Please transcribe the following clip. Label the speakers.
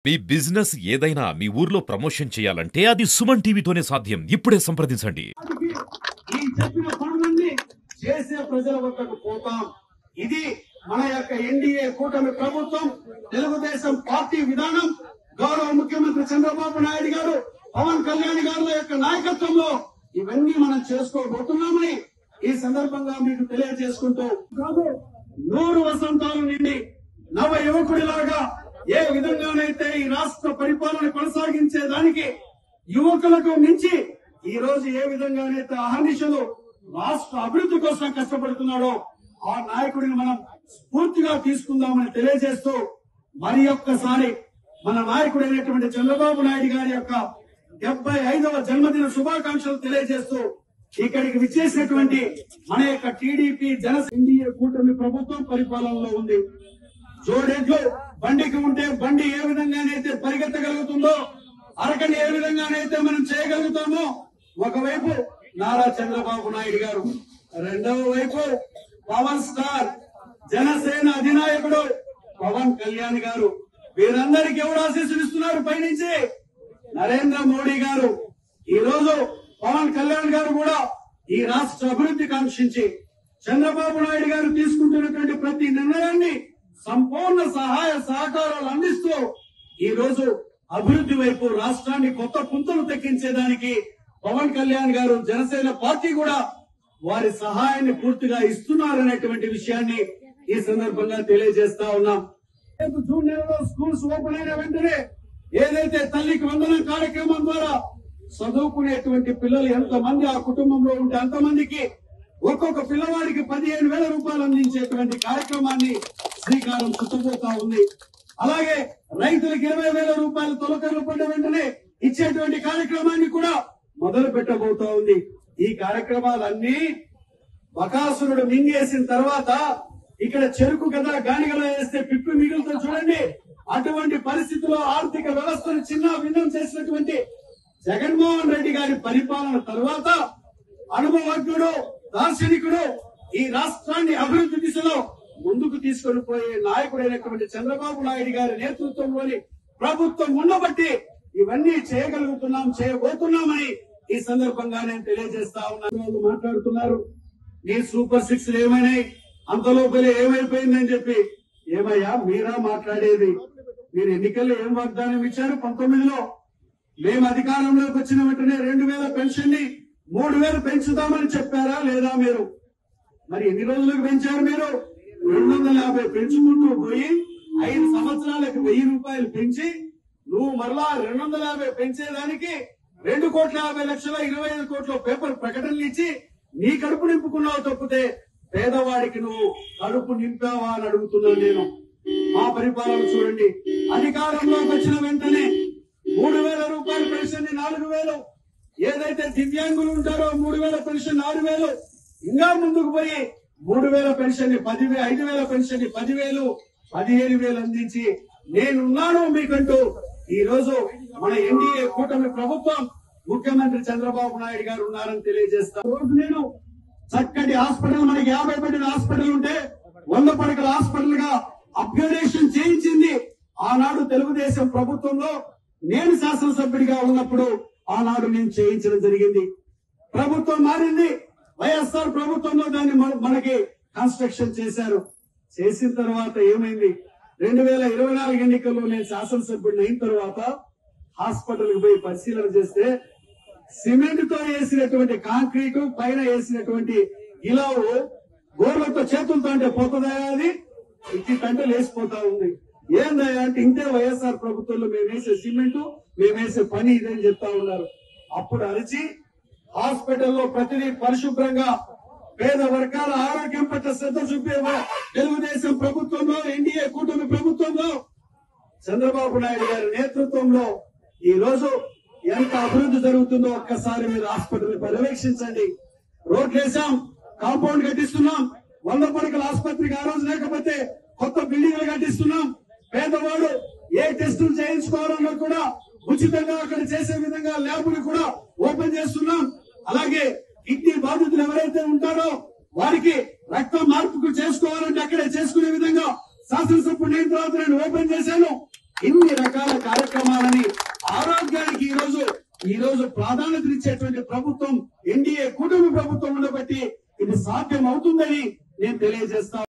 Speaker 1: మీ business ఏదైనా మీ ఊర్లో promotion చేయాలంటే అది సుమన్ టీవీతోనే సాధ్యం. ఇప్పుడే సంప్రదించండి.
Speaker 2: ఈ చెప్పిన పనులన్నీ చేసే ప్రజల వద్దకు పోతాం. ఇది మన యొక్క ఎన్డీఏ కూటమి ప్రభుత్వం, తెలుగుదేశం పార్టీ విధానం. గౌరవ ముఖ్యమంత్రి చంద్రబాబు నాయుడు గారు, పవన్ కళ్యాణ్ గారుల యొక్క నాయకత్వంలో ఇవన్నీ మనం చేసుకోబోతున్నామని ఈ సందర్భంగా మీకు తెలియజేసుకుంటూ, 100 వసంతాలు నిండి నవ యువకుడిలాగా ఏ విధంగానైతే ఈ రాష్ట్ర పరిపాలన కొనసాగించేదానికి యువకులకు మించి ఈ రోజు ఏ విధంగానైతే అహర్నిశలు రాష్ట్ర అభివృద్ధి కోసం కష్టపడుతున్నాడో ఆ నాయకుడిని మనం స్ఫూర్తిగా తీసుకుందామని తెలియజేస్తూ, మరి ఒక్కసారి మన నాయకుడైనటువంటి చంద్రబాబు నాయుడు గారి యొక్క 75వ జన్మదిన శుభాకాంక్షలు తెలియజేస్తూ, ఇక్కడికి విచ్చేసినటువంటి మన యొక్క టీడీపీ ఎన్డీఏ కూటమి ప్రభుత్వం పరిపాలనలో ఉంది. జోడెడ్లు బండికి ఉంటే బండి ఏ విధంగానైతే పరిగెత్తగలుగుతుందో, అరకని ఏ విధంగానైతే మనం చేయగలుగుతామో, ఒకవైపు నారా చంద్రబాబు నాయుడు గారు, రెండవ వైపు పవర్ స్టార్ జనసేన అధినాయకుడు పవన్ కళ్యాణ్ గారు. వీరందరికీ ఎవరు ఆశీస్సులు ఇస్తున్నారు? పైనుంచి నరేంద్ర మోడీ గారు. ఈ రోజు పవన్ కళ్యాణ్ గారు కూడా ఈ రాష్ట్ర అభివృద్ధి కాంక్షించి చంద్రబాబు నాయుడు గారు తీసుకుంటున్నటువంటి ప్రతి నిర్ణయాన్ని సంపూర్ణ సహాయ సహకారాలు అందిస్తూ ఈ రోజు అభివృద్ధి వైపు రాష్ట్రాన్ని కొత్త పుంతలు తెక్కించేదానికి పవన్ కళ్యాణ్ గారు, జనసేన పార్టీ కూడా వారి సహాయాన్ని పూర్తిగా ఇస్తున్నారనేటువంటి విషయాన్ని ఈ సందర్భంగా తెలియజేస్తా ఉన్నాం. రేపు జూన్ నెలలో స్కూల్స్ ఓపెన్ అయిన వెంటనే ఏదైతే తల్లికి వందనం కార్యక్రమం ద్వారా చదువుకునేటువంటి పిల్లలు ఎంతమంది ఆ కుటుంబంలో ఉంటే అంతమందికి ఒక్కొక్క పిల్లవాడికి 15,000 రూపాయలు అందించేటువంటి కార్యక్రమాన్ని శ్రీకారం చుట్టబోతా ఉంది. అలాగే రైతులకు 20,000 రూపాయలు తొలకర్లు పడ్డ వెంటనే ఇచ్చేటువంటి కార్యక్రమాన్ని కూడా మొదలు పెట్టబోతా ఉంది. ఈ కార్యక్రమాలన్నీ బకాసురుడు మింగేసిన తర్వాత ఇక్కడ చెరుకు కదా గానిగల వేస్తే పిప్పి మిగులుతో చూడండి. అటువంటి పరిస్థితుల్లో ఆర్థిక వ్యవస్థను చిన్న భిన్నం చేసినటువంటి జగన్మోహన్ రెడ్డి గారి పరిపాలన తర్వాత అనుభవజ్ఞుడు, దార్శనికుడు, ఈ రాష్ట్రాన్ని అభివృద్ధి దిశలో ముందుకు తీసుకొని పోయే నాయకుడైనటువంటి చంద్రబాబు నాయుడు గారి నేతృత్వంలోని ప్రభుత్వం ఉండబట్టి ఇవన్నీ చేయగలుగుతున్నాం, చేయబోతున్నామని ఈ సందర్భంగా నేను తెలియజేస్తా ఉన్నాను. మాట్లాడుతున్నారు, నీ సూపర్ 6 ఏమైనాయి, అంతలోపలే ఏమైపోయిందని చెప్పి. ఏమయ్యా మీరా మాట్లాడేది? మీరు ఎన్నికల్లో ఏం వాగ్దానం ఇచ్చారు? 19లో మేము అధికారంలోకి వచ్చిన వెంటనే 2,000 పెన్షన్ ని 3,000 పెంచుతామని చెప్పారా లేదా? మీరు మరి ఎన్ని రోజులకు పెంచారు? మీరు 250 పెంచుకుంటూ పోయి 5 సంవత్సరాలకు 1,000 రూపాయలు పెంచి నువ్వు మరలా 250 పెంచేదానికి 2,50,00,000 25 కోట్ల పేపర్ ప్రకటనలు ఇచ్చి నీ కడుపు నింపుకున్నావు తప్పితే పేదవాడికి నువ్వు కడుపు నింపావా అని అడుగుతున్నాను నేను. మా పరిపాలన చూడండి. అధికారంలోకి వచ్చిన వెంటనే 3,000 రూపాయల పెన్షన్ ని 4,000, ఏదైతే దివ్యాంగులు ఉంటారో 3,000 పెన్షన్ 6,000, ఇంకా ముందుకు పోయి 3,000 పెన్షన్ ని 10,000, 5,000 పెన్షన్ ని 10,000, 15,000 అందించి నేనున్నాను మీకంటూ ఈ రోజు మన ఎన్డీఏ కూటమి ప్రభుత్వం, ముఖ్యమంత్రి చంద్రబాబు నాయుడు గారు ఉన్నారని తెలియజేస్తా. రోజు నేను చక్కటి హాస్పిటల్, మనకి 50 బెడ్ల హాస్పిటల్ ఉంటే 100 పడకల హాస్పిటల్ గా అప్గ్రేడేషన్ చేయించింది ఆనాడు తెలుగుదేశం ప్రభుత్వంలో నేను శాసనసభ్యుడిగా ఉన్నప్పుడు ఆనాడు నేను చేయించడం జరిగింది. ప్రభుత్వం మారింది, వైఎస్ఆర్ ప్రభుత్వంలో దాన్ని మనకి కన్స్ట్రక్షన్ చేశారు. చేసిన తర్వాత ఏమైంది? 2024 ఎన్నికల్లో నేను శాసనసభ్యుడిని అయిన తర్వాత హాస్పిటల్ కి పోయి పరిశీలన చేస్తే సిమెంట్ తో వేసినటువంటి కాంక్రీటు, పైన వేసినటువంటి ఇలావు గోర్లతో చేతులతో అంటే పోతుందా? అది ఇట్టి కంటే లేచిపోతా ఉంది. ఏందయ్యా అంటే ఇంతే వైఎస్ఆర్ ప్రభుత్వంలో మేము వేసే సిమెంట్, మేము వేసే పని ఇదని చెప్తా ఉన్నారు. అప్పుడు అరిచి హాస్పిటల్లో ప్రతిదీ పరిశుభ్రంగా పేద వర్గాల ఆరోగ్యం పట్ల శ్రద్ధ చూపే తెలుగుదేశం ప్రభుత్వంలో, ఎన్డీఏ కూటమి ప్రభుత్వంలో, చంద్రబాబు నాయుడు గారి నేతృత్వంలో ఈ రోజు ఎంత అభివృద్ధి జరుగుతుందో ఒక్కసారి మీరు హాస్పిటల్ పర్యవేక్షించండి. రోడ్లు వేసాం, కాంపౌండ్ కట్టిస్తున్నాం, 100 పడకల ఆసుపత్రికి ఆ రోజు లేకపోతే కొత్త బిల్డింగ్లు కట్టిస్తున్నాం. పేదవాడు ఏ టెస్టులు చేయించుకోవాలన్నా కూడా ఉచితంగా అక్కడ చేసే విధంగా ల్యాబులు కూడా ఓపెన్ చేస్తున్నాం. అలాగే కిడ్నీ బాధితులు ఎవరైతే ఉంటారో వారికి రక్త మార్పుకు చేసుకోవాలంటే అక్కడే చేసుకునే విధంగా శాసనసభ్యుడు అయిన తర్వాత నేను ఓపెన్ చేశాను. ఇన్ని రకాల కార్యక్రమాలని ఆరోగ్యానికి ఈ రోజు ప్రాధాన్యత ఇచ్చేటువంటి ప్రభుత్వం ఎన్డీఏ కూటమి ప్రభుత్వం ఉండబట్టి ఇది సాధ్యం అవుతుందని నేను తెలియజేస్తా